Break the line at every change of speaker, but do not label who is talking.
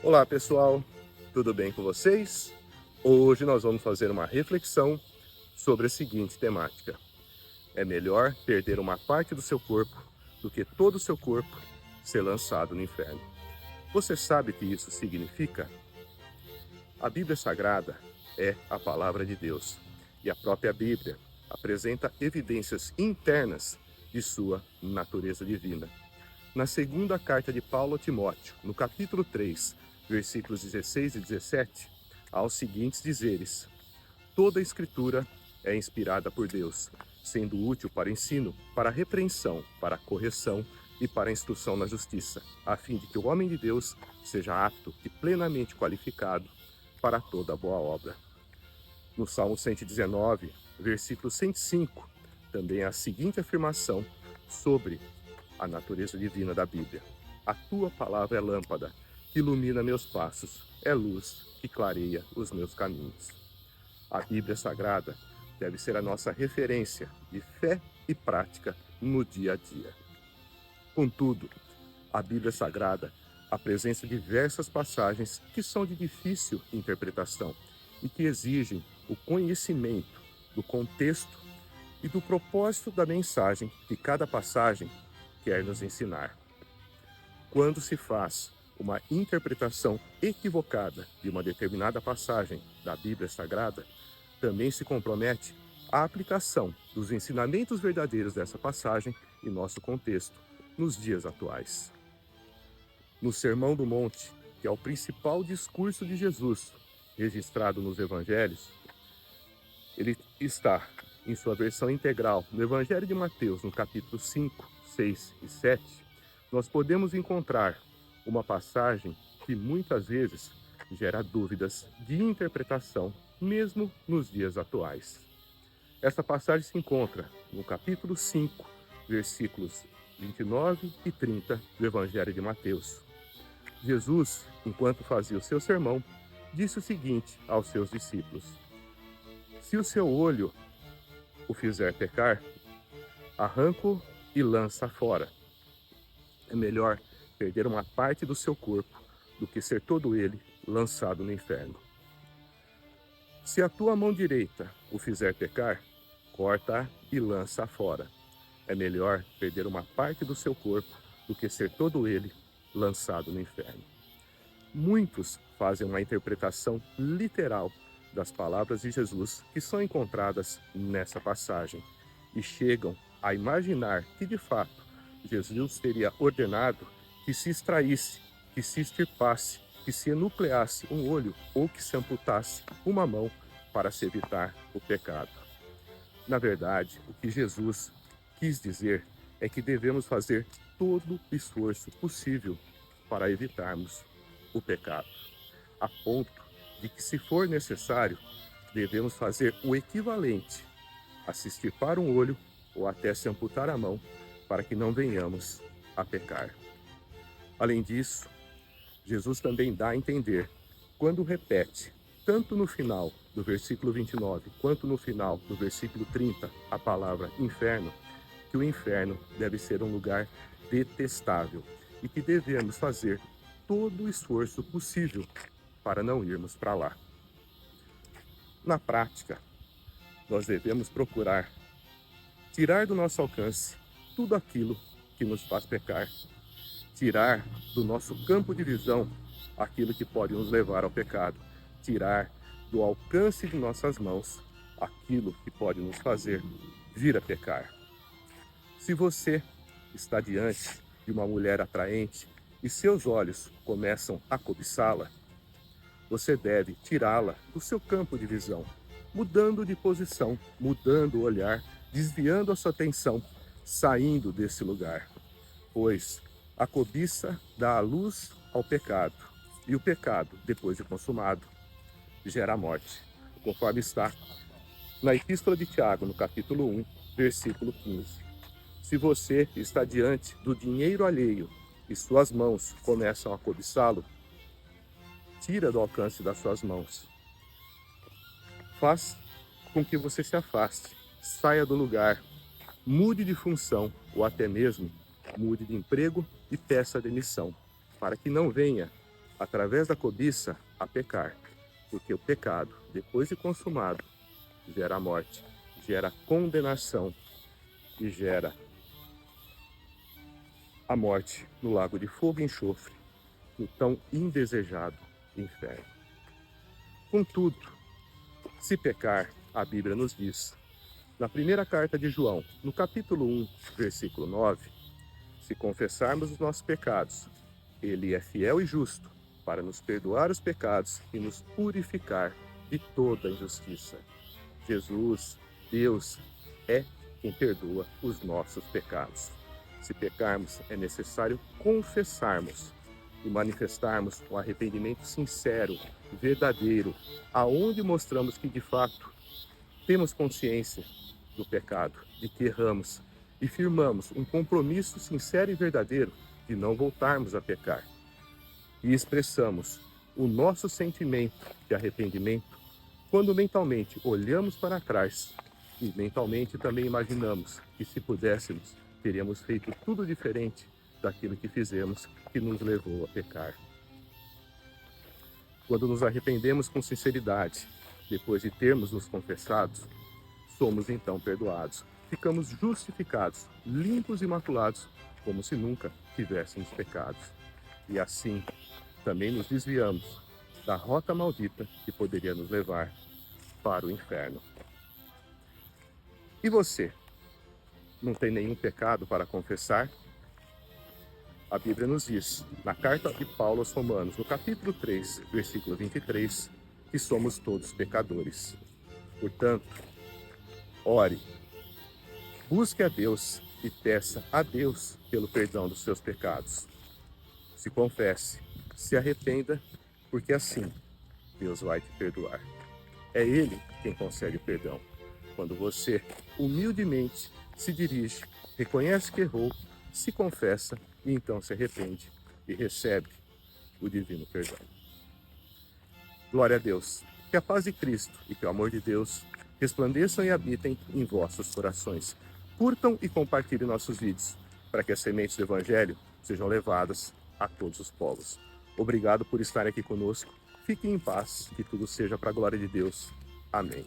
Olá pessoal, tudo bem com vocês? Hoje nós vamos fazer uma reflexão sobre a seguinte temática: é melhor perder uma parte do seu corpo do que todo o seu corpo ser lançado no inferno. Você sabe o que isso significa? A Bíblia Sagrada é a palavra de Deus e a própria Bíblia apresenta evidências internas de sua natureza divina. Na segunda carta de Paulo a Timóteo, no capítulo 3, versículos 16 e 17, há os seguintes dizeres: toda a Escritura é inspirada por Deus, sendo útil para ensino, para repreensão, para correção e para instrução na justiça, a fim de que o homem de Deus seja apto e plenamente qualificado para toda boa obra. No Salmo 119, versículo 105, também há a seguinte afirmação sobre a natureza divina da Bíblia: a tua palavra é lâmpada que ilumina meus passos, é luz que clareia os meus caminhos. A Bíblia Sagrada deve ser a nossa referência de fé e prática no dia a dia. Contudo, a Bíblia Sagrada apresenta diversas passagens que são de difícil interpretação e que exigem o conhecimento do contexto e do propósito da mensagem que cada passagem quer nos ensinar. Quando se faz uma interpretação equivocada de uma determinada passagem da Bíblia Sagrada, também se compromete a aplicação dos ensinamentos verdadeiros dessa passagem em nosso contexto, nos dias atuais. No Sermão do Monte, que é o principal discurso de Jesus, registrado nos Evangelhos, ele está em sua versão integral no Evangelho de Mateus, no capítulo 5, 6 e 7, nós podemos encontrar uma passagem que muitas vezes gera dúvidas de interpretação, mesmo nos dias atuais. Essa passagem se encontra no capítulo 5, versículos 29 e 30 do Evangelho de Mateus. Jesus, enquanto fazia o seu sermão, disse o seguinte aos seus discípulos: se o seu olho o fizer pecar, arranca-o e lança fora. É melhor perder uma parte do seu corpo do que ser todo ele lançado no inferno. Se a tua mão direita o fizer pecar, corta-a e lança-a fora. É melhor perder uma parte do seu corpo do que ser todo ele lançado no inferno. Muitos fazem uma interpretação literal das palavras de Jesus que são encontradas nessa passagem e chegam a imaginar que, de fato, Jesus teria ordenado que se extraísse, que se extirpasse, que se enucleasse um olho ou que se amputasse uma mão para se evitar o pecado. Na verdade, o que Jesus quis dizer é que devemos fazer todo o esforço possível para evitarmos o pecado, a ponto de que, se for necessário, devemos fazer o equivalente a se extirpar um olho ou até se amputar a mão, para que não venhamos a pecar. Além disso, Jesus também dá a entender, quando repete, tanto no final do versículo 29, quanto no final do versículo 30, a palavra inferno, que o inferno deve ser um lugar detestável e que devemos fazer todo o esforço possível para não irmos para lá. Na prática, nós devemos procurar tirar do nosso alcance tudo aquilo que nos faz pecar, tirar do nosso campo de visão aquilo que pode nos levar ao pecado, tirar do alcance de nossas mãos aquilo que pode nos fazer vir a pecar. Se você está diante de uma mulher atraente e seus olhos começam a cobiçá-la, você deve tirá-la do seu campo de visão, mudando de posição, mudando o olhar, desviando a sua atenção, saindo desse lugar. Pois a cobiça dá a luz ao pecado, e o pecado, depois de consumado, gera a morte, conforme está na Epístola de Tiago, no capítulo 1, versículo 15. Se você está diante do dinheiro alheio e suas mãos começam a cobiçá-lo, tira do alcance das suas mãos. Faz com que você se afaste, saia do lugar, mude de função ou até mesmo mude de emprego e peça demissão, para que não venha através da cobiça, a pecar, porque o pecado, depois de consumado, gera a morte, gera condenação e gera a morte no lago de fogo e enxofre, no tão indesejado inferno. Contudo, se pecar, a Bíblia nos diz, na primeira carta de João, no capítulo 1, versículo 9, se confessarmos os nossos pecados, Ele é fiel e justo para nos perdoar os pecados e nos purificar de toda injustiça. Jesus, Deus, é quem perdoa os nossos pecados. Se pecarmos, é necessário confessarmos e manifestarmos um arrependimento sincero, verdadeiro, aonde mostramos que, de fato, temos consciência do pecado, de que erramos, e firmamos um compromisso sincero e verdadeiro de não voltarmos a pecar. E expressamos o nosso sentimento de arrependimento quando mentalmente olhamos para trás e mentalmente também imaginamos que, se pudéssemos, teríamos feito tudo diferente daquilo que fizemos que nos levou a pecar. Quando nos arrependemos com sinceridade, depois de termos nos confessado, somos então perdoados. Ficamos justificados, limpos e imaculados, como se nunca tivéssemos pecado. E assim, também nos desviamos da rota maldita que poderia nos levar para o inferno. E você? Não tem nenhum pecado para confessar? A Bíblia nos diz, na carta de Paulo aos Romanos, no capítulo 3, versículo 23, que somos todos pecadores. Portanto, ore, busque a Deus e peça a Deus pelo perdão dos seus pecados. Se confesse, se arrependa, porque assim Deus vai te perdoar. É Ele quem concede o perdão. Quando você humildemente se dirige, reconhece que errou, se confessa e então se arrepende e recebe o divino perdão. Glória a Deus. Que a paz de Cristo e que o amor de Deus resplandeçam e habitem em vossos corações. Curtam e compartilhem nossos vídeos, para que as sementes do Evangelho sejam levadas a todos os povos. Obrigado por estar aqui conosco. Fiquem em paz, que tudo seja para a glória de Deus. Amém.